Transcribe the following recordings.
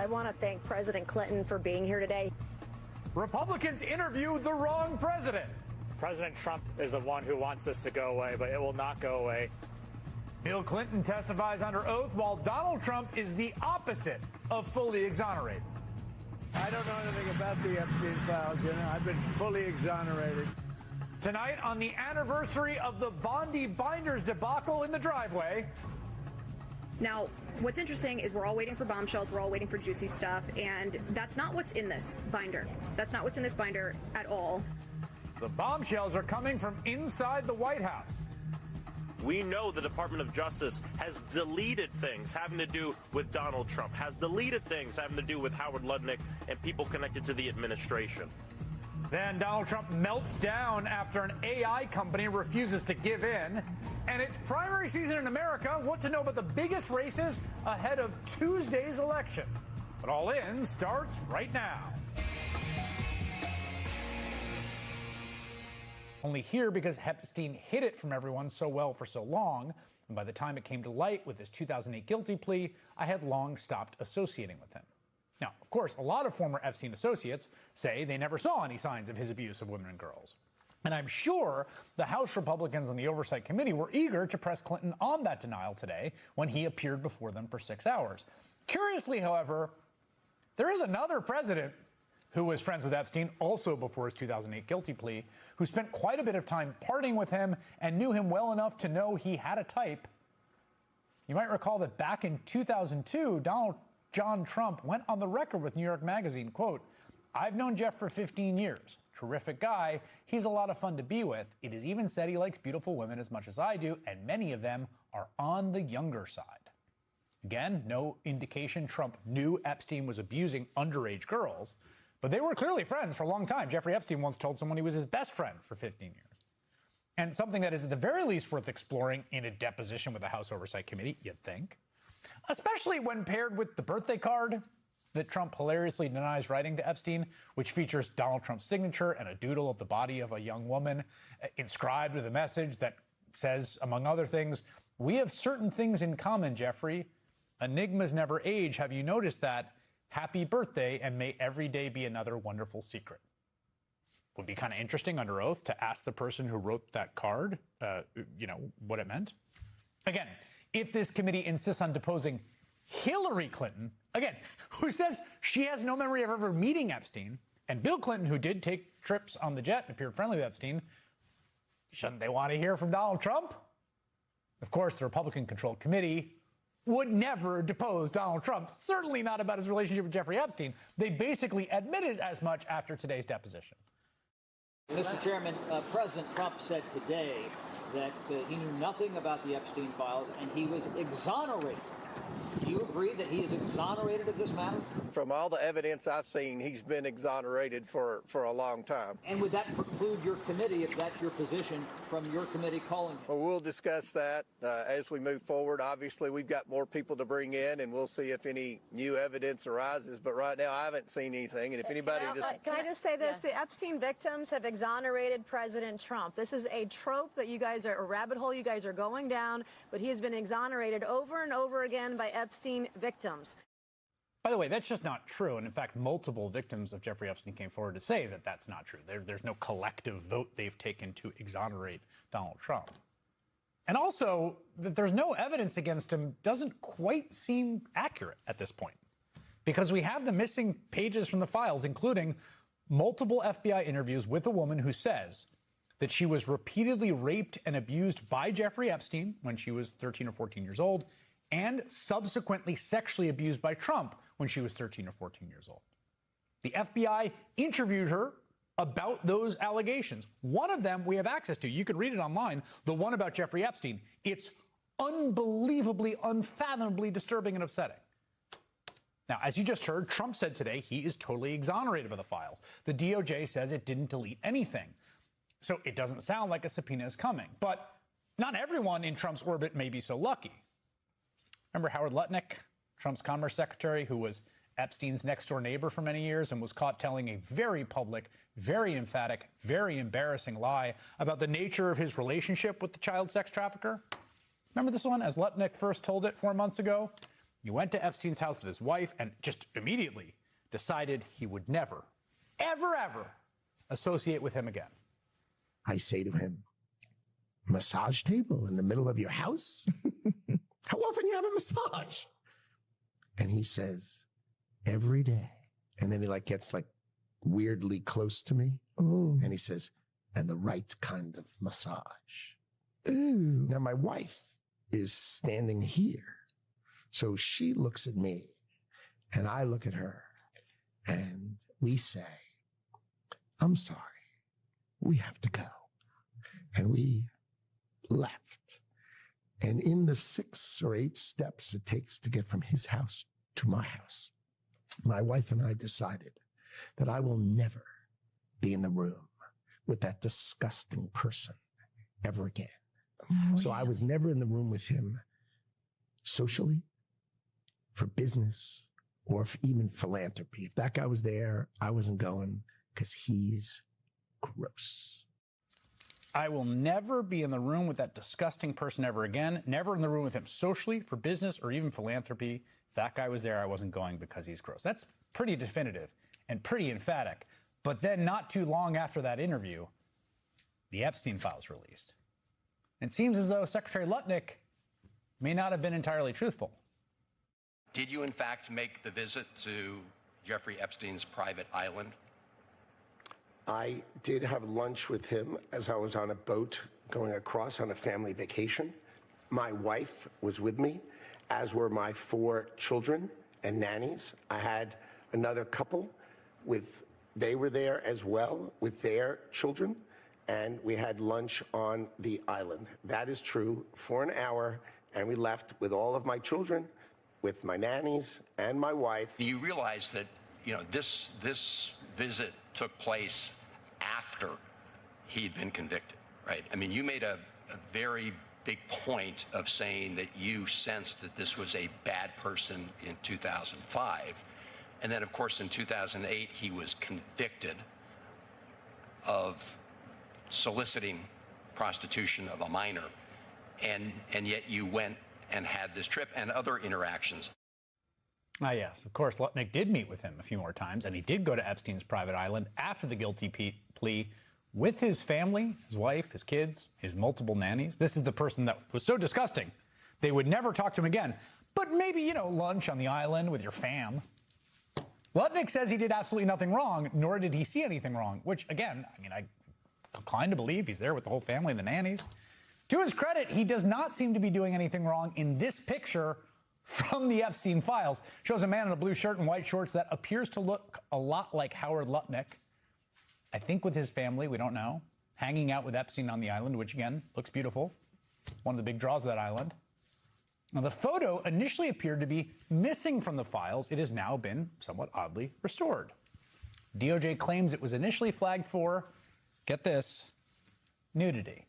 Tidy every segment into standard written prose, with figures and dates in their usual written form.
want to thank President Clinton for being here today. Republicans interview the wrong president. President Trump is the one who wants this to go away, but it will not go away. Bill Clinton testifies under oath while Donald Trump is the opposite of fully exonerated. I don't know anything about the Epstein files, I've been fully exonerated. Tonight, on the anniversary of the Bondi Binders debacle in the driveway. Now, what's interesting is we're all waiting for bombshells, we're all waiting for juicy stuff, and that's not what's in this binder. That's not what's in this binder at all. The bombshells are coming from inside the White House. We know the Department of Justice has deleted things having to do with Donald Trump, has deleted things having to do with Howard Lutnick and people connected to the administration. Then Donald Trump melts down after an AI company refuses to give in. And it's primary season in America. What to know about the biggest races ahead of Tuesday's election. But All In starts right now. Only here because Epstein hid it from everyone so well for so long. And by the time it came to light with his 2008 guilty plea, I had long stopped associating with him. Now, of course, a lot of former Epstein associates say they never saw any signs of his abuse of women and girls. And I'm sure the House Republicans on the Oversight Committee were eager to press Clinton on that denial today when he appeared before them for 6 hours. Curiously, however, there is another president who was friends with Epstein also before his 2008 guilty plea, who spent quite a bit of time partying with him and knew him well enough to know he had a type. You might recall that back in 2002, John Trump went on the record with New York Magazine, quote, "I've known Jeff for 15 years. Terrific guy. He's a lot of fun to be with. It is even said he likes beautiful women as much as I do, and many of them are on the younger side." Again, no indication Trump knew Epstein was abusing underage girls, but they were clearly friends for a long time. Jeffrey Epstein once told someone he was his best friend for 15 years. And something that is at the very least worth exploring in a deposition with the House Oversight Committee, you'd think. Especially when paired with the birthday card that Trump hilariously denies writing to Epstein, which features Donald Trump's signature and a doodle of the body of a young woman inscribed with a message that says, among other things, "We have certain things in common, Jeffrey. Enigmas never age. Have you noticed that? Happy birthday, and may every day be another wonderful secret." Would be kind of interesting under oath to ask the person who wrote that card, what it meant. Again, if this committee insists on deposing Hillary Clinton, again, who says she has no memory of ever meeting Epstein, and Bill Clinton, who did take trips on the jet and appeared friendly with Epstein, shouldn't they want to hear from Donald Trump? Of course, the Republican-controlled committee would never depose Donald Trump, certainly not about his relationship with Jeffrey Epstein. They basically admitted as much after today's deposition. Mr. Chairman, President Trump said today that he knew nothing about the Epstein files and he was exonerated. Do you agree that he is exonerated of this matter? From all the evidence I've seen, he's been exonerated for a long time. And would that preclude your committee, if that's your position, from your committee calling him? Well, we'll discuss that as we move forward. Obviously, we've got more people to bring in, and we'll see if any new evidence arises. But right now, I haven't seen anything. And if anybody Can I just say this? Yeah. The Epstein victims have exonerated President Trump. This is a trope that you guys are, a rabbit hole you guys are going down, but he has been exonerated over and over again by Epstein victims. By the way, that's just not true. And in fact, multiple victims of Jeffrey Epstein came forward to say that that's not true. There's no collective vote they've taken to exonerate Donald Trump. And also, that there's no evidence against him doesn't quite seem accurate at this point. Because we have the missing pages from the files, including multiple FBI interviews with a woman who says that she was repeatedly raped and abused by Jeffrey Epstein when she was 13 or 14 years old, and subsequently sexually abused by Trump when she was 13 or 14 years old. The FBI interviewed her about those allegations. One of them we have access to. You can read it online, the one about Jeffrey Epstein. It's unbelievably, unfathomably disturbing and upsetting. Now, as you just heard, Trump said today he is totally exonerated by the files. The DOJ says it didn't delete anything. So it doesn't sound like a subpoena is coming. But not everyone in Trump's orbit may be so lucky. Remember Howard Lutnick, Trump's commerce secretary, who was Epstein's next-door neighbor for many years and was caught telling a very public, very emphatic, very embarrassing lie about the nature of his relationship with the child sex trafficker? Remember this one, as Lutnick first told it 4 months ago? He went to Epstein's house with his wife and just immediately decided he would never, ever associate with him again. I say to him, massage table in the middle of your house? How often you have a massage? And he says, every day. And then he gets weirdly close to me. Ooh. And he says, and the right kind of massage. Ooh. Now my wife is standing here. So she looks at me and I look at her and we say, I'm sorry, we have to go. And we left. And in the 6 or 8 steps it takes to get from his house to my house, my wife and I decided that I will never be in the room with that disgusting person ever again. Oh, so I was never in the room with him socially, for business, or even philanthropy. If that guy was there, I wasn't going because he's gross. I will never be in the room with that disgusting person ever again. Never in the room with him socially, for business, or even philanthropy. If that guy was there, I wasn't going because he's gross. That's pretty definitive and pretty emphatic. But then not too long after that interview, the Epstein files released. It seems as though Secretary Lutnick may not have been entirely truthful. Did you, in fact, make the visit to Jeffrey Epstein's private island? I did have lunch with him as I was on a boat going across on a family vacation. My wife was with me, as were my 4 children and nannies. I had another couple they were there as well with their children, and we had lunch on the island. That is true, for an hour, and we left with all of my children, with my nannies and my wife. You realize that, this visit took place after he'd been convicted, right? I mean, you made a very big point of saying that you sensed that this was a bad person in 2005. And then, of course, in 2008, he was convicted of soliciting prostitution of a minor. And yet you went and had this trip and other interactions. Yes, of course, Lutnick did meet with him a few more times, and he did go to Epstein's private island after the guilty plea with his family, his wife, his kids, his multiple nannies. This is the person that was so disgusting, they would never talk to him again. But maybe, lunch on the island with your fam. Lutnick says he did absolutely nothing wrong, nor did he see anything wrong, which, again, I inclined to believe he's there with the whole family and the nannies. To his credit, he does not seem to be doing anything wrong in this picture from the Epstein files. Shows a man in a blue shirt and white shorts that appears to look a lot like Howard Lutnick. I think with his family, we don't know. Hanging out with Epstein on the island, which again, looks beautiful. One of the big draws of that island. Now, the photo initially appeared to be missing from the files. It has now been somewhat oddly restored. DOJ claims it was initially flagged for, get this, nudity.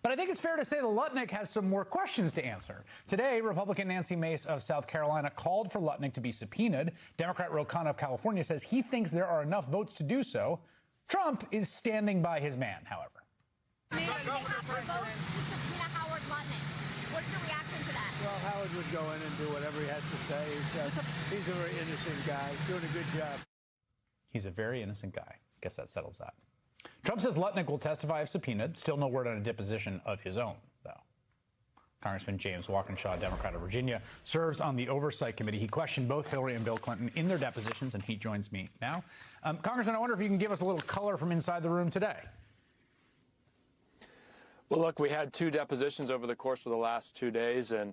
But I think it's fair to say that Lutnick has some more questions to answer. Today, Republican Nancy Mace of South Carolina called for Lutnick to be subpoenaed. Democrat Ro Khanna of California says he thinks there are enough votes to do so. Trump is standing by his man, however. What's your reaction to that? Well, Howard would go in and do whatever he has to say. He's a very innocent guy, doing a good job. He's a very innocent guy. Guess that settles that. Trump says Lutnick will testify if subpoenaed. Still no word on a deposition of his own, though. Congressman James Walkinshaw, Democrat of Virginia, serves on the Oversight Committee. He questioned both Hillary and Bill Clinton in their depositions, and he joins me now. Congressman, I wonder if you can give us a little color from inside the room today. Well, look, we had 2 depositions over the course of the last 2 days, and,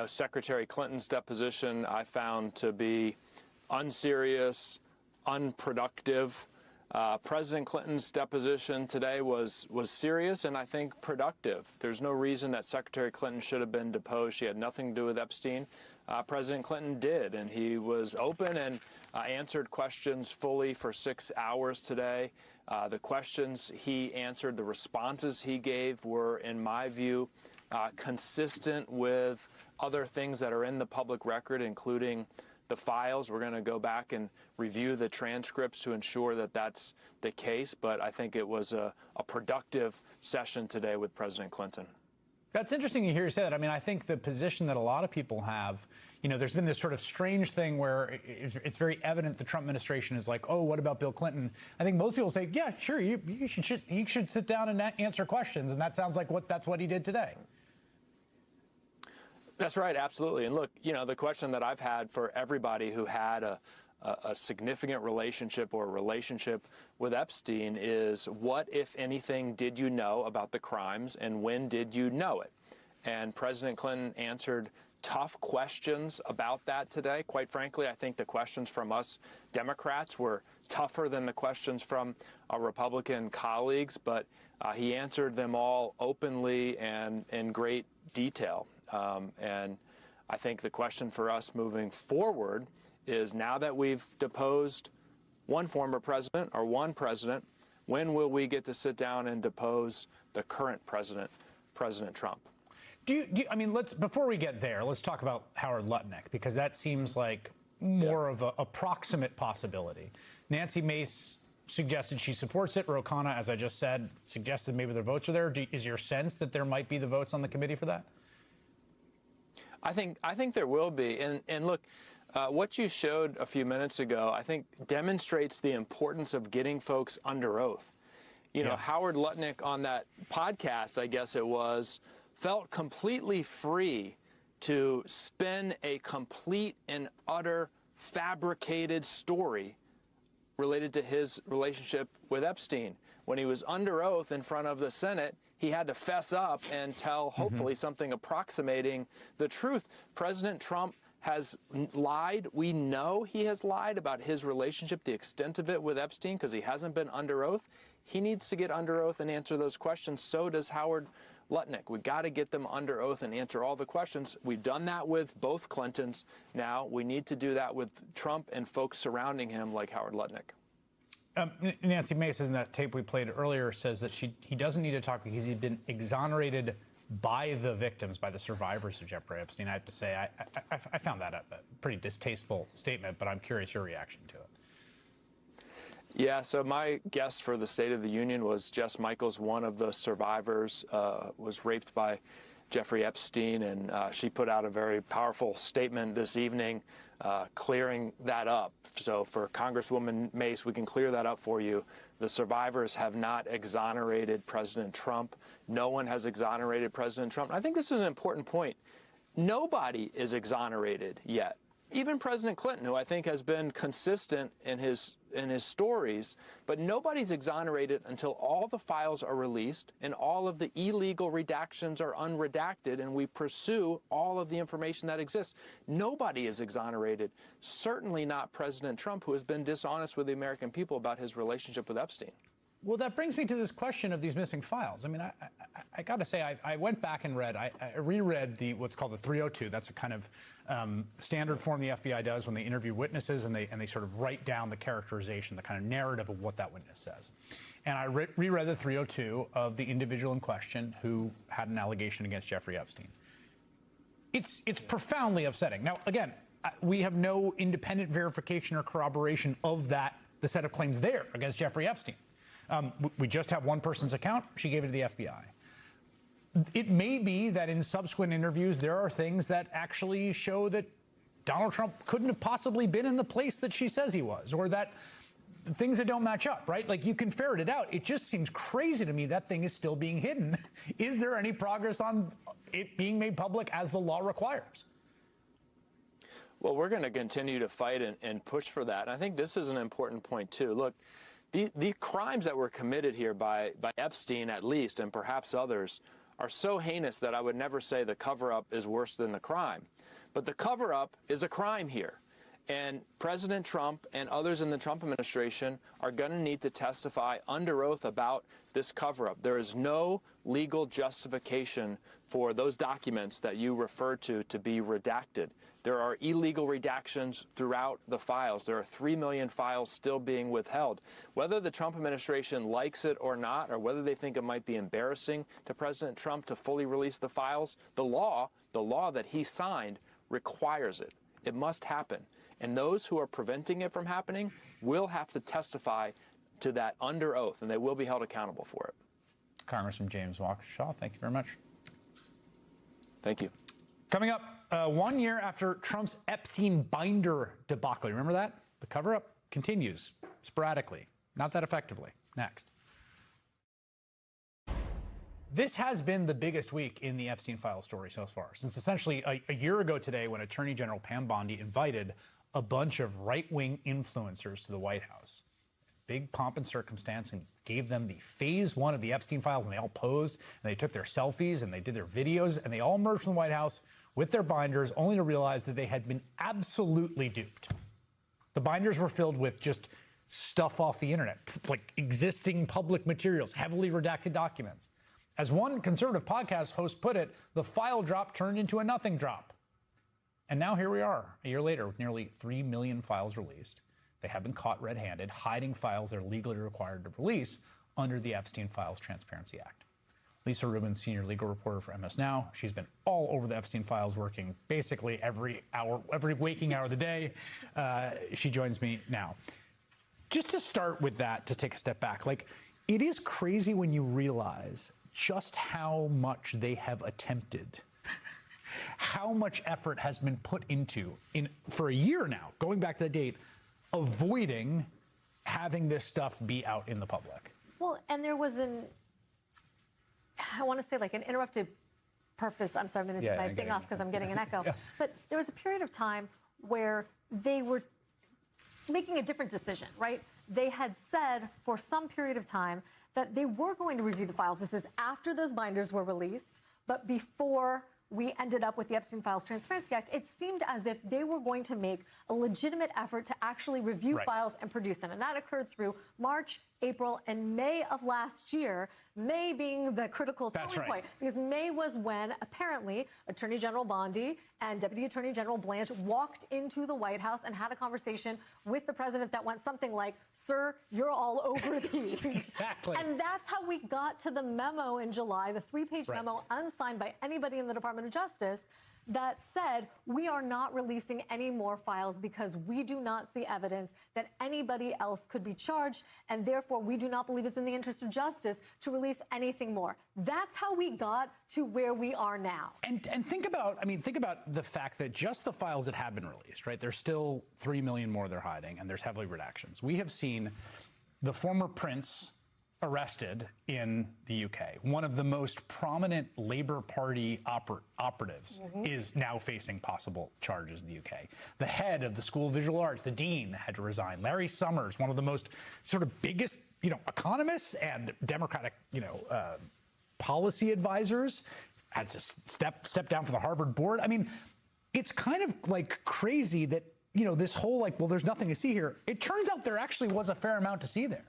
Secretary Clinton's deposition I found to be unserious, unproductive. President Clinton's deposition today was serious and I think productive. There's no reason that Secretary Clinton should have been deposed. She had nothing to do with Epstein. President Clinton did, and he was open and answered questions fully for 6 hours today. The questions he answered, the responses he gave were, in my view, consistent with other things that are in the public record, including the files. We're going to go back and review the transcripts to ensure that that's the case, but I think it was a productive session today with President Clinton. That's interesting to hear you say that. I mean, I think the position that a lot of people have, there's been this sort of strange thing where it's very evident the Trump administration is like, oh, what about Bill Clinton? I think most people say, yeah, sure, he should sit down and answer questions. And that sounds like that's what he did today. That's right. Absolutely. And look, the question that I've had for everybody who had a significant relationship or a relationship with Epstein is, what, if anything, did you know about the crimes, and when did you know it? And President Clinton answered tough questions about that today. Quite frankly, I think the questions from us Democrats were tougher than the questions from our Republican colleagues, but he answered them all openly and in great detail. And I think the question for us moving forward is, now that we've deposed one former president or one president, when will we get to sit down and depose the current president, President Trump? Before we get there, let's talk about Howard Lutnick, because that seems like more of a proximate possibility. Nancy Mace suggested she supports it. Ro Khanna, as I just said, suggested maybe their votes are there. Is your sense that there might be the votes on the committee for that? I think there will be. And look, what you showed a few minutes ago, I think, demonstrates the importance of getting folks under oath. Howard Lutnick on that podcast, I guess it was, felt completely free to spin a complete and utter fabricated story related to his relationship with Epstein. When he was under oath in front of the Senate, he had to fess up and tell, hopefully, something approximating the truth. President Trump has lied. We know he has lied about his relationship, the extent of it with Epstein, because he hasn't been under oath. He needs to get under oath and answer those questions. So does Howard Lutnick. We got to get them under oath and answer all the questions. We've done that with both Clintons. Now we need to do that with Trump and folks surrounding him like Howard Lutnick. Nancy Mace, in that tape we played earlier, says that he doesn't need to talk because he's been exonerated by the victims, by the survivors of Jeffrey Epstein. I have to say, I found that a pretty distasteful statement, but I'm curious your reaction to it. Yeah, so my guest for the State of the Union was Jess Michaels, one of the survivors, was raped by Jeffrey Epstein, and she put out a very powerful statement this evening clearing that up. So for Congresswoman Mace, we can clear that up for you. The survivors have not exonerated President Trump. No one has exonerated President Trump. And I think this is an important point. Nobody is exonerated yet. Even President Clinton, who I think has been consistent in his stories, but nobody's exonerated until all the files are released and all of the illegal redactions are unredacted and we pursue all of the information that exists. Nobody is exonerated, certainly not President Trump, who has been dishonest with the American people about his relationship with Epstein. Well, that brings me to this question of these missing files. I mean, I got to say, I went back and read, I reread what's called the 302. That's a kind of standard form the FBI does when they interview witnesses and they sort of write down the characterization, the kind of narrative of what that witness says. And I reread the 302 of the individual in question who had an allegation against Jeffrey Epstein. It's profoundly upsetting. Now, again, we have no independent verification or corroboration of the set of claims there against Jeffrey Epstein. We just have one person's account. She gave it to the FBI. It may be that in subsequent interviews, there are things that actually show that Donald Trump couldn't have possibly been in the place that she says he was, or that things that don't match up, right? Like, you can ferret it out. It just seems crazy to me that thing is still being hidden. Is there any progress on it being made public as the law requires? Well, we're going to continue to fight and push for that. And I think this is an important point, too. Look, the crimes that were committed here by Epstein, at least, and perhaps others, are so heinous that I would never say the cover-up is worse than the crime. But the cover-up is a crime here. And President Trump and others in the Trump administration are going to need to testify under oath about this cover-up. There is no legal justification for those documents that you refer to be redacted. There are illegal redactions throughout the files. There are 3 million files still being withheld. Whether the Trump administration likes it or not, or whether they think it might be embarrassing to President Trump to fully release the files, the law that he signed requires it. It must happen. And those who are preventing it from happening will have to testify to that under oath, and they will be held accountable for it. Congressman James Waukesha, thank you very much. Thank you. Coming up, 1 year after Trump's Epstein binder debacle. Remember that? The cover-up continues sporadically, not that effectively. Next. This has been the biggest week in the Epstein files story so far, since essentially a year ago today when Attorney General Pam Bondi invited a bunch of right-wing influencers to the White House. Big pomp and circumstance, and gave them the phase 1 of the Epstein files, and they all posed, and they took their selfies, and they did their videos, and they all emerged from the White House with their binders, only to realize that they had been absolutely duped. The binders were filled with just stuff off the internet, like existing public materials, heavily redacted documents. As one conservative podcast host put it, the file drop turned into a nothing drop. And now here we are, a year later, with nearly 3 million files released. They have been caught red-handed, hiding files they're legally required to release under the Epstein Files Transparency Act. Lisa Rubin, senior legal reporter for MS Now. She's been all over the Epstein files, working basically every waking hour of the day. She joins me now. Just to start with that, to take a step back, like, it is crazy when you realize just how much they have attempted, how much effort has been put into, for a year now, going back to the date, avoiding having this stuff be out in the public. Well, and there was I want to say like an interrupted purpose. I'm sorry, I'm going to take my thing off because I'm getting an echo. But there was a period of time where they were making a different decision, right? They had said for some period of time that they were going to review the files. This is after those binders were released, but before we ended up with the Epstein Files Transparency Act, it seemed as if they were going to make a legitimate effort to actually review files and produce them. And that occurred through March, April, and May of last year, May being the critical turning point, because May was when apparently Attorney General Bondi and Deputy Attorney General Blanche walked into the White House and had a conversation with the president that went something like, "Sir, you're all over these." Exactly. And that's how we got to the memo in July, the 3-page memo unsigned by anybody in the Department of Justice, that said, we are not releasing any more files because we do not see evidence that anybody else could be charged, and therefore we do not believe it's in the interest of justice to release anything more. That's how we got to where we are now. And think about the fact that just the files that have been released, right? There's still 3 million more they're hiding, and there's heavily redactions. We have seen the former prince arrested in the UK. One of the most prominent Labour Party operatives is now facing possible charges in the UK. The head of the School of Visual Arts, the dean, had to resign. Larry Summers, one of the most sort of biggest, economists and Democratic, policy advisors, has to step down from the Harvard board. I mean, it's kind of like crazy that, this whole there's nothing to see here. It turns out there actually was a fair amount to see there.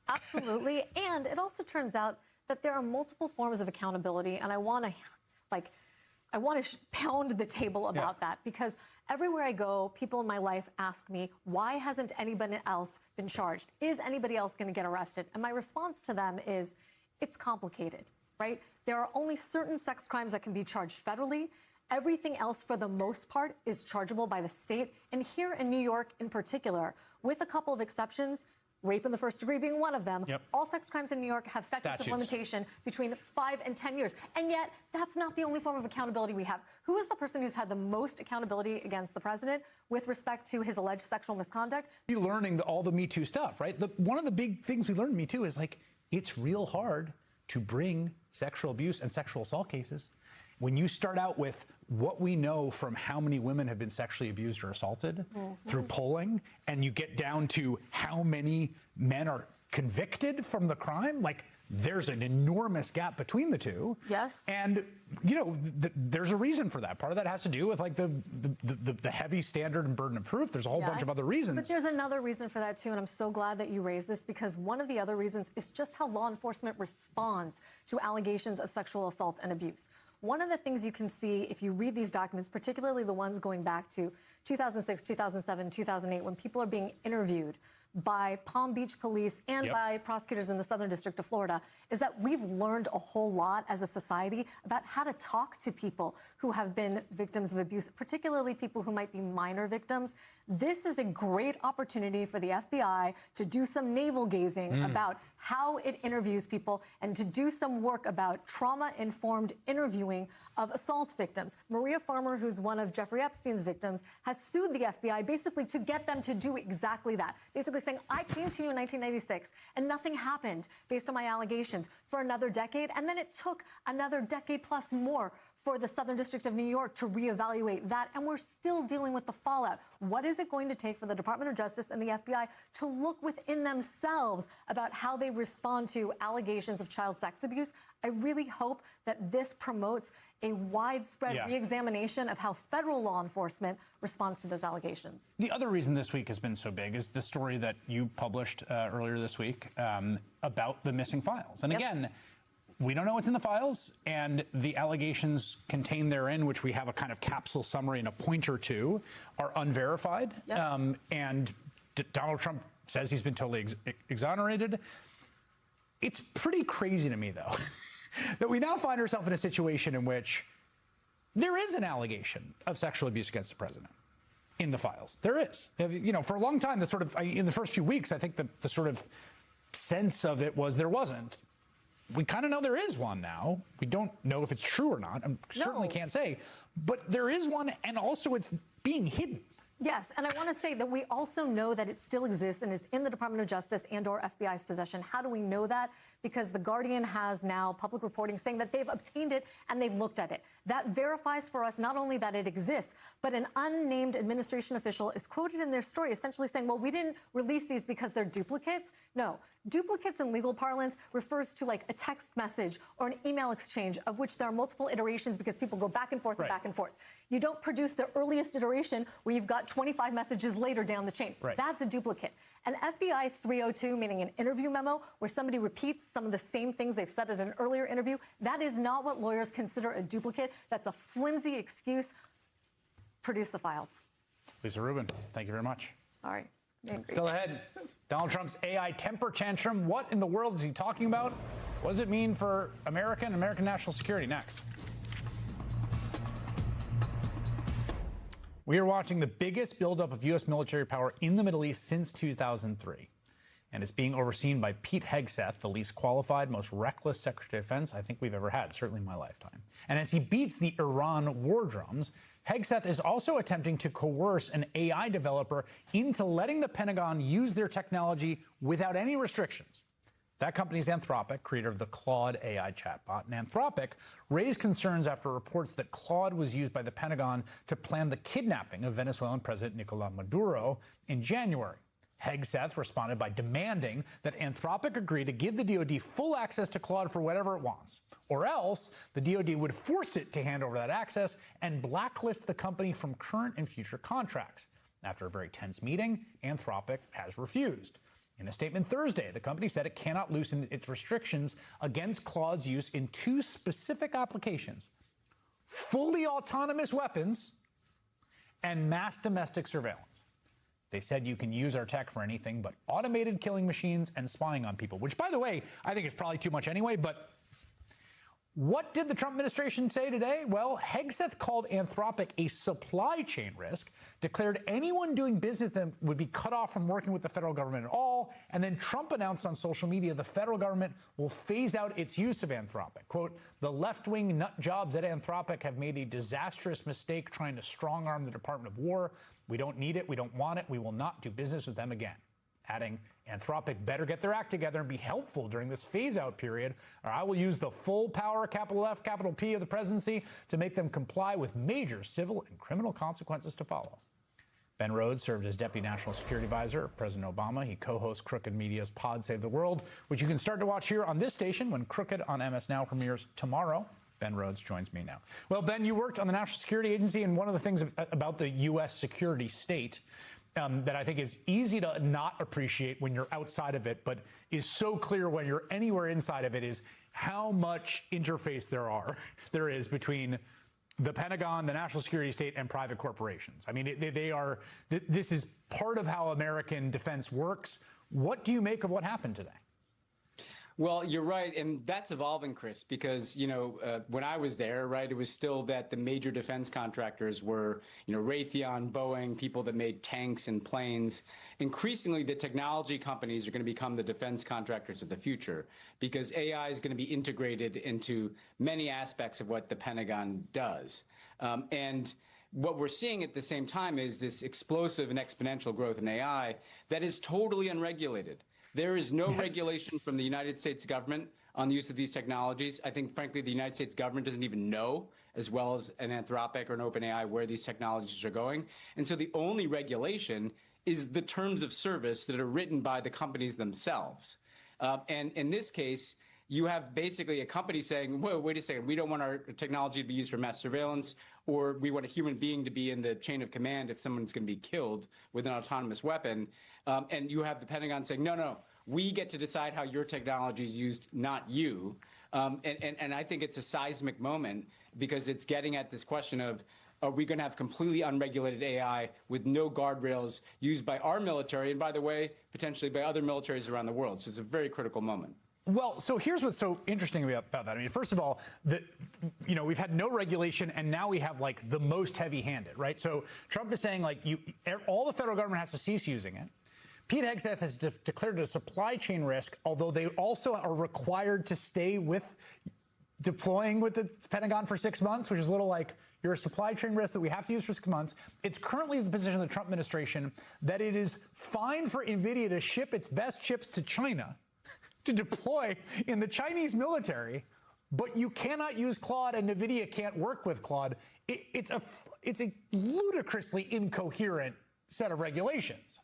Absolutely. And it also turns out that there are multiple forms of accountability. And I want to pound the table about that, because everywhere I go, people in my life ask me, why hasn't anybody else been charged? Is anybody else going to get arrested? And my response to them is, it's complicated, right? There are only certain sex crimes that can be charged federally. Everything else, for the most part, is chargeable by the state. And here in New York in particular, with a couple of exceptions, rape in the first degree being one of them. All sex crimes in New York have statutes of limitation between 5 and 10 years. And yet, that's not the only form of accountability we have. Who is the person who's had the most accountability against the president with respect to his alleged sexual misconduct? You're learning all the Me Too stuff, right? One of the big things we learned in Me Too is, it's real hard to bring sexual abuse and sexual assault cases. When you start out with what we know from how many women have been sexually abused or assaulted through polling, and you get down to how many men are convicted from the crime, there's an enormous gap between the two. Yes. And, there's a reason for that. Part of that has to do with the heavy standard and burden of proof. There's a whole bunch of other reasons. But there's another reason for that too, and I'm so glad that you raised this, because one of the other reasons is just how law enforcement responds to allegations of sexual assault and abuse. One of the things you can see if you read these documents, particularly the ones going back to 2006, 2007, 2008, when people are being interviewed by Palm Beach police and by prosecutors in the Southern District of Florida is that we've learned a whole lot as a society about how to talk to people who have been victims of abuse, particularly people who might be minor victims. This is a great opportunity for the FBI to do some navel-gazing about how it interviews people and to do some work about trauma-informed interviewing of assault victims. Maria Farmer, who's one of Jeffrey Epstein's victims, has sued the FBI basically to get them to do exactly that. Basically saying, I came to you in 1996 and nothing happened based on my allegations for another decade. And then it took another decade plus more for the Southern District of New York to reevaluate that. And we're still dealing with the fallout. What is it going to take for the Department of Justice and the FBI to look within themselves about how they respond to allegations of child sex abuse? I really hope that this promotes a widespread reexamination of how federal law enforcement responds to those allegations. The other reason this week has been so big is the story that you published earlier this week about the missing files. And again, we don't know what's in the files, and the allegations contained therein, which we have a kind of capsule summary and a pointer to, are unverified. And Donald Trump says he's been totally exonerated. It's pretty crazy to me, though, that we now find ourselves in a situation in which there is an allegation of sexual abuse against the president in the files. There is. You know, for a long time, the sort of, in the first few weeks, I think the sort of sense of it was there wasn't. We kind of know there is one now. We don't know if it's true or not. I certainly can't say. But there is one, and also it's being hidden. Yes, and I want to say that we also know that it still exists and is in the Department of Justice and or FBI's possession. How do we know that? Because The Guardian has now public reporting saying that they've obtained it and they've looked at it. That verifies for us not only that it exists, but an unnamed administration official is quoted in their story essentially saying, well, we didn't release these because they're duplicates. No, duplicates in legal parlance refers to like a text message or an email exchange of which there are multiple iterations because people go back and forth and back and forth. You don't produce the earliest iteration where you've got 25 messages later down the chain. That's a duplicate. An FBI 302, meaning an interview memo where somebody repeats some of the same things they've said at an earlier interview, that is not what lawyers consider a duplicate. That's a flimsy excuse. Produce the files. Lisa Rubin, thank you very much. Sorry. Still ahead, Donald Trump's AI temper tantrum. What in the world is he talking about? What does it mean for America and American national security? Next. We are watching the biggest buildup of U.S. military power in the Middle East since 2003. And it's being overseen by Pete Hegseth, the least qualified, most reckless Secretary of Defense I think we've ever had, certainly in my lifetime. And as he beats the Iran war drums, Hegseth is also attempting to coerce an AI developer into letting the Pentagon use their technology without any restrictions. That company's Anthropic, creator of the Claude AI chatbot. And Anthropic raised concerns after reports that Claude was used by the Pentagon to plan the kidnapping of Venezuelan President Nicolas Maduro in January. Hegseth responded by demanding that Anthropic agree to give the DoD full access to Claude for whatever it wants, or else the DoD would force it to hand over that access and blacklist the company from current and future contracts. After a very tense meeting, Anthropic has refused. In a statement Thursday, the company said it cannot loosen its restrictions against Claude's use in two specific applications: fully autonomous weapons and mass domestic surveillance. They said you can use our tech for anything but automated killing machines and spying on people, which, by the way, I think is probably too much anyway. But what did the Trump administration say today? Well, Hegseth called Anthropic a supply chain risk, declared anyone doing business with them would be cut off from working with the federal government at all, and then Trump announced on social media the federal government will phase out its use of Anthropic. Quote, the left-wing nut jobs at Anthropic have made a disastrous mistake trying to strong-arm the Department of War. We don't need it. We don't want it. We will not do business with them again. Adding, Anthropic better get their act together and be helpful during this phase-out period, or I will use the full power, capital F, capital P, of the presidency to make them comply with major civil and criminal consequences to follow. Ben Rhodes served as Deputy National Security Advisor of President Obama. He co-hosts Crooked Media's Pod Save the World, which you can start to watch here on this station when Crooked on MS Now premieres tomorrow. Ben Rhodes joins me now. Well, Ben, you worked on the National Security Agency, and one of the things about the U.S. security state that I think is easy to not appreciate when you're outside of it, but is so clear when you're anywhere inside of it, is how much interface there is between the Pentagon, the national security state, and private corporations. I mean, this is part of how American defense works. What do you make of what happened today? Well, you're right, and that's evolving, Chris, because, when I was there, right, it was still that the major defense contractors were, Raytheon, Boeing, people that made tanks and planes. Increasingly, the technology companies are going to become the defense contractors of the future because AI is going to be integrated into many aspects of what the Pentagon does. And what we're seeing at the same time is this explosive and exponential growth in AI that is totally unregulated. There is no regulation from the United States government on the use of these technologies. I think, frankly, the United States government doesn't even know, as well as an Anthropic or an OpenAI, where these technologies are going. And so the only regulation is the terms of service that are written by the companies themselves. And in this case, you have basically a company saying, whoa, wait a second, we don't want our technology to be used for mass surveillance, or we want a human being to be in the chain of command if someone's going to be killed with an autonomous weapon. And you have the Pentagon saying, no, we get to decide how your technology is used, not you. And I think it's a seismic moment because it's getting at this question of, are we going to have completely unregulated AI with no guardrails used by our military and, by the way, potentially by other militaries around the world? So it's a very critical moment. Well, so here's what's so interesting about that. I mean, first of all, we've had no regulation, and now we have like the most heavy-handed, right? So Trump is saying like all the federal government has to cease using it. Pete Hegseth has declared it a supply chain risk, although they also are required to stay with deploying with the Pentagon for 6 months, which is a little like you're a supply chain risk that we have to use for 6 months. It's currently the position of the Trump administration that it is fine for NVIDIA to ship its best chips to China to deploy in the Chinese military, but you cannot use Claude and NVIDIA can't work with Claude. It's a ludicrously incoherent set of regulations.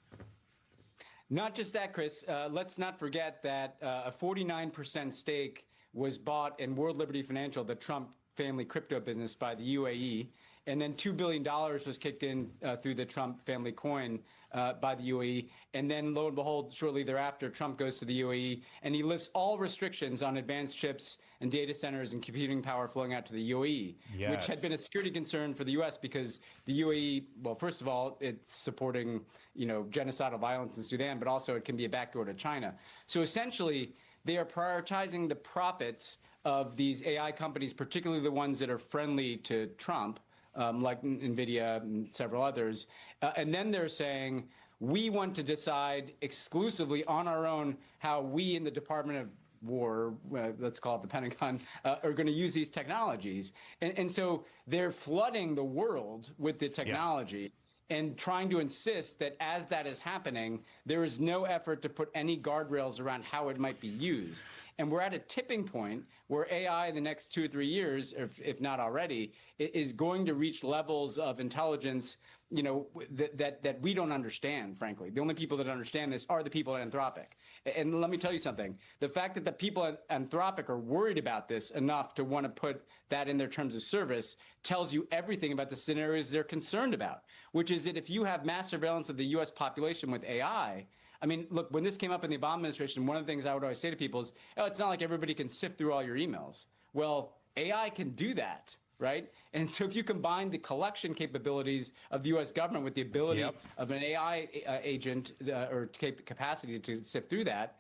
Not just that, Chris. Let's not forget that a 49% stake was bought in World Liberty Financial, the Trump family crypto business, by the UAE. And then $2 billion was kicked in through the Trump family coin by the UAE. And then, lo and behold, shortly thereafter, Trump goes to the UAE and he lifts all restrictions on advanced chips and data centers and computing power flowing out to the UAE, which had been a security concern for the U.S. because the UAE, well, first of all, it's supporting, genocidal violence in Sudan, but also it can be a backdoor to China. So essentially, they are prioritizing the profits of these AI companies, particularly the ones that are friendly to Trump, like NVIDIA and several others. And then they're saying, we want to decide exclusively on our own how we in the Department of War, let's call it the Pentagon, are going to use these technologies. And so they're flooding the world with the technology. And trying to insist that as that is happening, there is no effort to put any guardrails around how it might be used. And we're at a tipping point where AI in the next 2 or 3 years, if not already, is going to reach levels of intelligence, that we don't understand, frankly. The only people that understand this are the people at Anthropic. And let me tell you something. The fact that the people at Anthropic are worried about this enough to want to put that in their terms of service tells you everything about the scenarios they're concerned about, which is that if you have mass surveillance of the U.S. population with AI, I mean, look, when this came up in the Obama administration, one of the things I would always say to people is, oh, it's not like everybody can sift through all your emails. Well, AI can do that, right? And so if you combine the collection capabilities of the U.S. government with the ability of an AI agent or capacity to sift through that,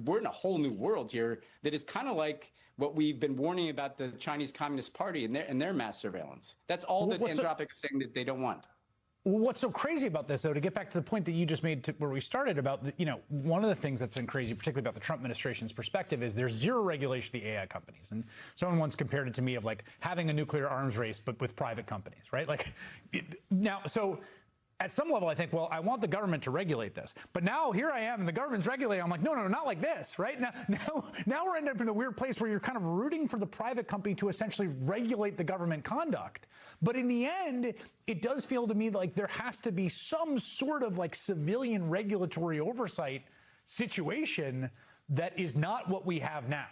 we're in a whole new world here that is kind of like what we've been warning about the Chinese Communist Party and their mass surveillance. That's all that Anthropic is saying that they don't want. What's so crazy about this, though, to get back to the point that you just made where we started about, one of the things that's been crazy, particularly about the Trump administration's perspective, is there's zero regulation of the AI companies. And someone once compared it to me of like having a nuclear arms race, but with private companies, right? So at some level, I think, well, I want the government to regulate this. But now here I am and the government's regulating. I'm like, no, not like this, right? Now we're ending up in a weird place where you're kind of rooting for the private company to essentially regulate the government conduct. But in the end, it does feel to me like there has to be some sort of like civilian regulatory oversight situation that is not what we have now.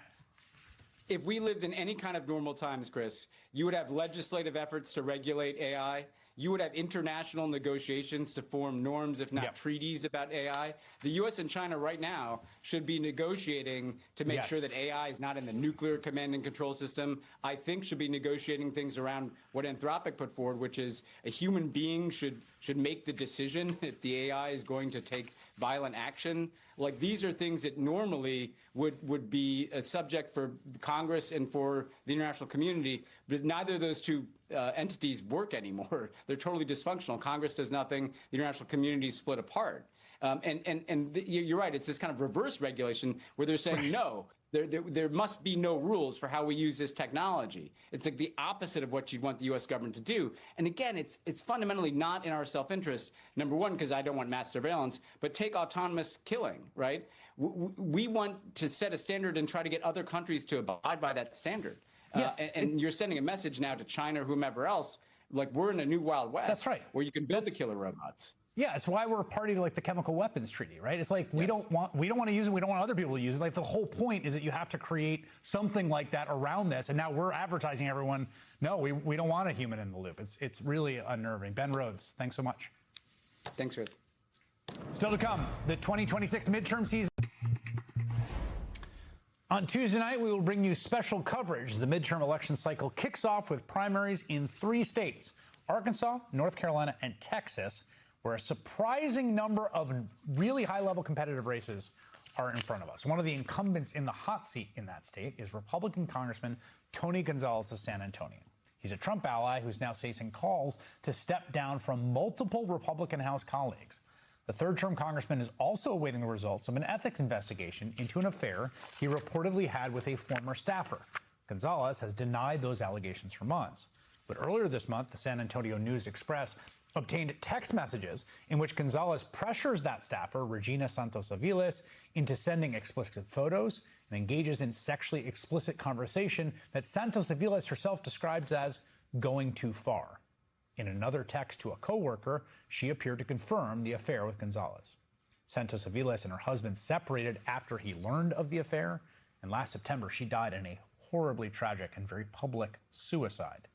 If we lived in any kind of normal times, Chris, you would have legislative efforts to regulate AI. you would have international negotiations to form norms, if not treaties, about AI. The U.S. and China right now should be negotiating to make sure that AI is not in the nuclear command and control system. I think should be negotiating things around what Anthropic put forward, which is a human being should make the decision if the AI is going to take violent action. Like, these are things that normally would be a subject for Congress and for the international community, but neither of those two entities work anymore. They're totally dysfunctional. Congress does nothing. The international community is split apart. You're right. It's this kind of reverse regulation where they're saying, no, there must be no rules for how we use this technology. It's like the opposite of what you'd want the U.S. government to do. And again, it's fundamentally not in our self-interest. Number one, because I don't want mass surveillance, but take autonomous killing, right? We want to set a standard and try to get other countries to abide by that standard. Yes, and you're sending a message now to China or whomever else, like we're in a new Wild West. That's right. Where you can build the killer robots. Yeah, it's why we're a party to like the chemical weapons treaty, right? It's like we don't want to use it, we don't want other people to use it. Like the whole point is that you have to create something like that around this, and now we're advertising everyone. No, we don't want a human in the loop. It's really unnerving. Ben Rhodes, thanks so much. Thanks, Chris. Still to come, the 2026 midterm season. On Tuesday night, we will bring you special coverage. The midterm election cycle kicks off with primaries in 3 states: Arkansas, North Carolina, and Texas, where a surprising number of really high-level competitive races are in front of us. One of the incumbents in the hot seat in that state is Republican Congressman Tony Gonzalez of San Antonio. He's a Trump ally who's now facing calls to step down from multiple Republican House colleagues. The third-term congressman is also awaiting the results of an ethics investigation into an affair he reportedly had with a former staffer. Gonzalez has denied those allegations for months. But earlier this month, the San Antonio News-Express obtained text messages in which Gonzalez pressures that staffer, Regina Santos Aviles, into sending explicit photos and engages in sexually explicit conversation that Santos Aviles herself describes as going too far. In another text to a coworker, she appeared to confirm the affair with Gonzalez. Santos Aviles and her husband separated after he learned of the affair, and last September she died in a horribly tragic and very public suicide.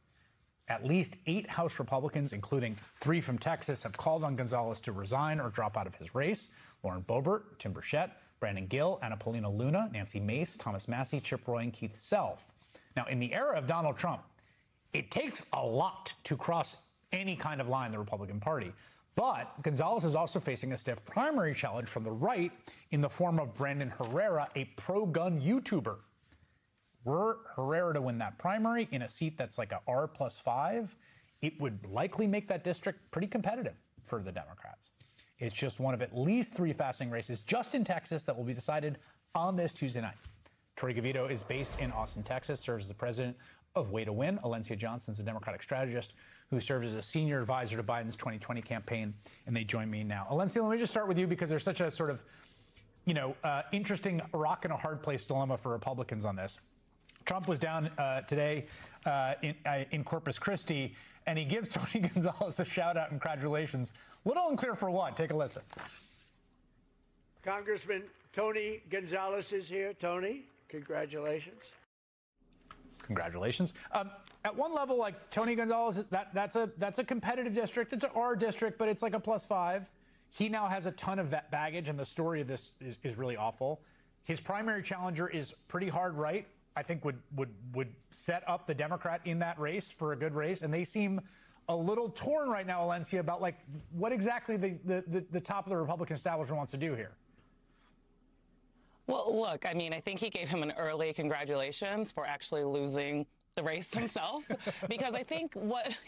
At least 8 House Republicans, including 3 from Texas, have called on Gonzalez to resign or drop out of his race. Lauren Boebert, Tim Burchett, Brandon Gill, Anna Paulina Luna, Nancy Mace, Thomas Massie, Chip Roy, and Keith Self. Now, in the era of Donald Trump, it takes a lot to cross any kind of line in the Republican Party. But Gonzalez is also facing a stiff primary challenge from the right in the form of Brandon Herrera, a pro-gun YouTuber. Were Herrera to win that primary in a seat that's like a R+5, it would likely make that district pretty competitive for the Democrats. It's just one of at least 3 fascinating races just in Texas that will be decided on this Tuesday night. Tori Gavito is based in Austin, Texas, serves as the president of Way to Win. Alencia Johnson's a Democratic strategist who serves as a senior advisor to Biden's 2020 campaign, and they join me now. Alencia, let me just start with you because there's such a sort of, interesting rock and a hard place dilemma for Republicans on this. Trump was down today in Corpus Christi, and he gives Tony Gonzalez a shout-out and congratulations. Little unclear for what. Take a listen. Congressman Tony Gonzalez is here. Tony, congratulations. Congratulations. At one level, like Tony Gonzalez, that's a competitive district. It's an R district, but it's like a +5. He now has a ton of baggage, and the story of this is really awful. His primary challenger is pretty hard right. I think would set up the Democrat in that race for a good race, and they seem a little torn right now, Alencia, about like what exactly the top of the Republican establishment wants to do here. Well, look, I mean, I think he gave him an early congratulations for actually losing the race himself, because I think what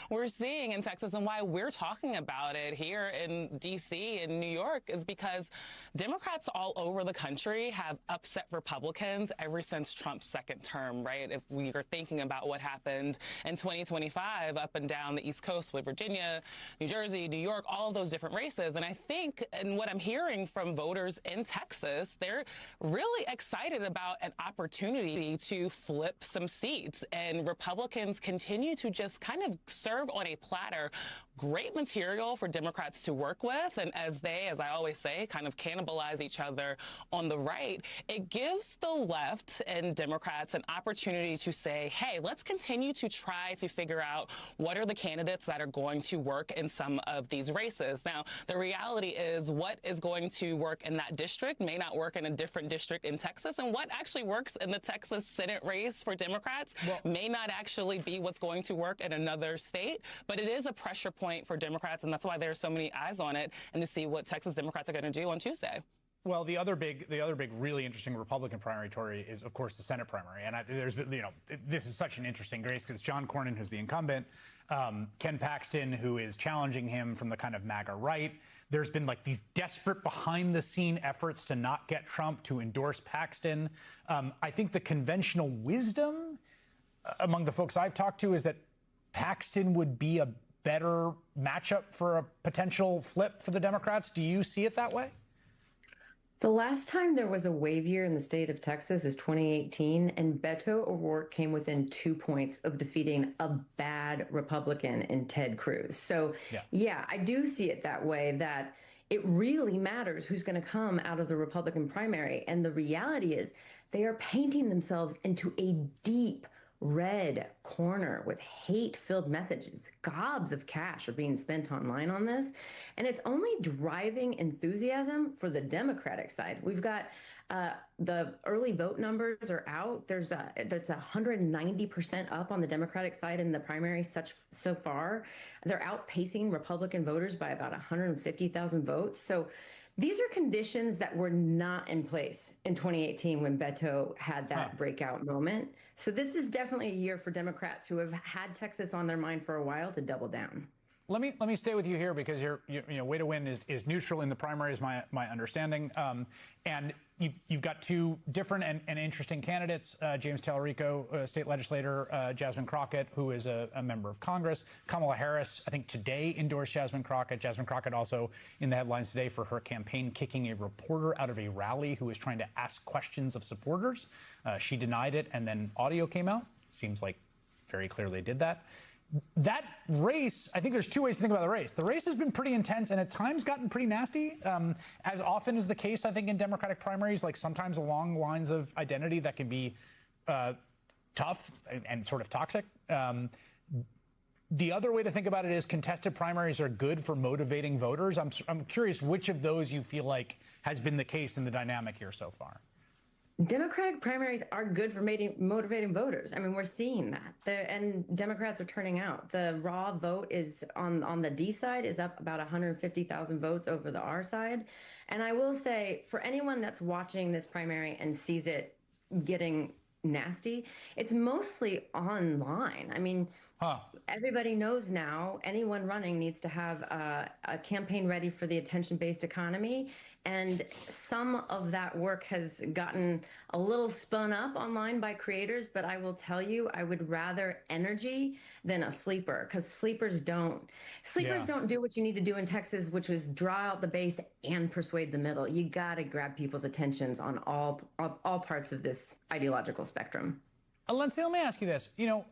we're seeing in Texas and why we're talking about it here in D.C. and New York is because Democrats all over the country have upset Republicans ever since Trump's second term, right? If we are thinking about what happened in 2025 up and down the East Coast with Virginia, New Jersey, New York, all of those different races. And I think, and what I'm hearing from voters in Texas, they're really excited about an opportunity to flip some seats. And Republicans continue to just kind of serve on a platter great material for Democrats to work with. And as they, as I always say, kind of cannibalize each other on the right, it gives the left and Democrats an opportunity to say, hey, let's continue to try to figure out what are the candidates that are going to work in some of these races. Now, the reality is what is going to work in that district may not work in a different district in Texas, and what actually works in the Texas Senate race for Democrats may not actually be what's going to work in another state, but it is a pressure point for Democrats, and that's why there's so many eyes on it, and to see what Texas Democrats are going to do on Tuesday. Well, the other big, really interesting Republican primary, Tori, is of course the Senate primary, and this is such an interesting race because John Cornyn, who's the incumbent, Ken Paxton, who is challenging him from the kind of MAGA right. There's been like these desperate behind-the-scene efforts to not get Trump to endorse Paxton. I think the conventional wisdom among the folks I've talked to is that Paxton would be a better matchup for a potential flip for the Democrats. Do you see it that way? The last time there was a wave year in the state of Texas is 2018, and Beto O'Rourke came within 2 points of defeating a bad Republican in Ted Cruz. So, yeah, I do see it that way, that it really matters who's going to come out of the Republican primary. And the reality is they are painting themselves into a deep red corner with hate-filled messages. Gobs of cash are being spent online on this, and it's only driving enthusiasm for the Democratic side. We've got the early vote numbers are out. There's 190% up on the Democratic side in the primary so far. They're outpacing Republican voters by about 150,000 votes. So these are conditions that were not in place in 2018 when Beto had that breakout moment. So this is definitely a year for Democrats who have had Texas on their mind for a while to double down. Let me stay with you here because your way to win is neutral in the primary is my understanding, and you've got two different and interesting candidates: James Tallarico, state legislator, Jasmine Crockett, who is a member of Congress. Kamala Harris, I think today endorsed Jasmine Crockett. Jasmine Crockett also in the headlines today for her campaign kicking a reporter out of a rally who was trying to ask questions of supporters. She denied it, and then audio came out. Seems like very clearly did that. That race, I think there's two ways to think about the race. The race has been pretty intense and at times gotten pretty nasty, as often is the case, I think, in Democratic primaries, like sometimes along lines of identity that can be tough and sort of toxic. The other way to think about it is contested primaries are good for motivating voters. I'm curious which of those you feel like has been the case in the dynamic here so far. Democratic primaries are good for motivating voters. I mean, we're seeing that. And Democrats are turning out. The raw vote is on the D side is up about 150,000 votes over the R side. And I will say, for anyone that's watching this primary and sees it getting nasty, it's mostly online. I mean, everybody knows now anyone running needs to have a campaign ready for the attention-based economy. And some of that work has gotten a little spun up online by creators, but I will tell you, I would rather energy than a sleeper, because sleepers don't do what you need to do in Texas, which was draw out the base and persuade the middle. You got to grab people's attentions on all parts of this ideological spectrum. Lindsay, let me ask you this.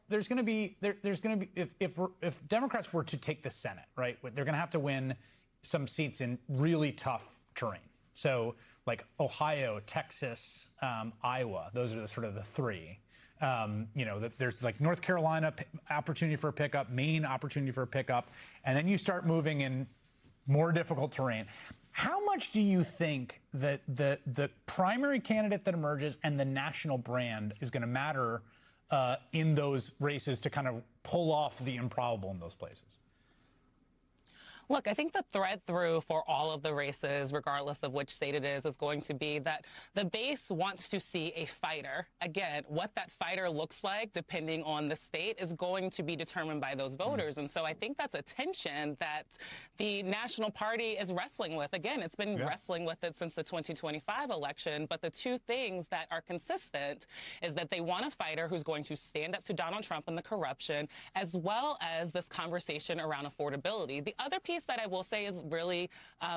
There's going to be if Democrats were to take the Senate, right, they're going to have to win some seats in really tough terrain. So like Ohio, Texas, Iowa, those are the sort of the three. There's like North Carolina opportunity for a pickup, Maine opportunity for a pickup, and then you start moving in more difficult terrain. How much do you think that the primary candidate that emerges and the national brand is going to matter in those races to kind of pull off the improbable in those places? Look, I think the thread through for all of the races, regardless of which state it is going to be that the base wants to see a fighter. Again, what that fighter looks like, depending on the state, is going to be determined by those voters. And so I think that's a tension that the National Party is wrestling with. Again, it's been wrestling with it since the 2025 election. But the two things that are consistent is that they want a fighter who's going to stand up to Donald Trump and the corruption, as well as this conversation around affordability. The other piece piece that I will say is really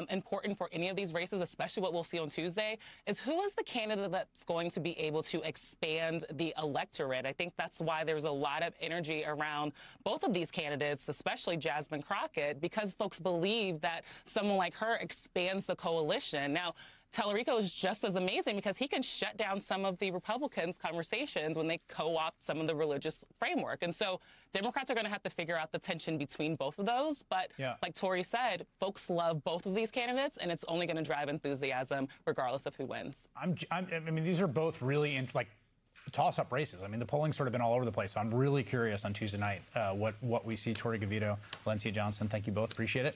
important for any of these races, especially what we'll see on Tuesday, is who is the candidate that's going to be able to expand the electorate. I think that's why there's a lot of energy around both of these candidates, especially Jasmine Crockett, because folks believe that someone like her expands the coalition. Now, Tallarico is just as amazing because he can shut down some of the Republicans' conversations when they co-opt some of the religious framework. And so Democrats are going to have to figure out the tension between both of those. But like Tori said, folks love both of these candidates, and it's only going to drive enthusiasm regardless of who wins. I mean, these are both really toss-up races. I mean, the polling's sort of been all over the place. So I'm really curious on Tuesday night what we see. Tori Gavito, Valencia Johnson, thank you both. Appreciate it.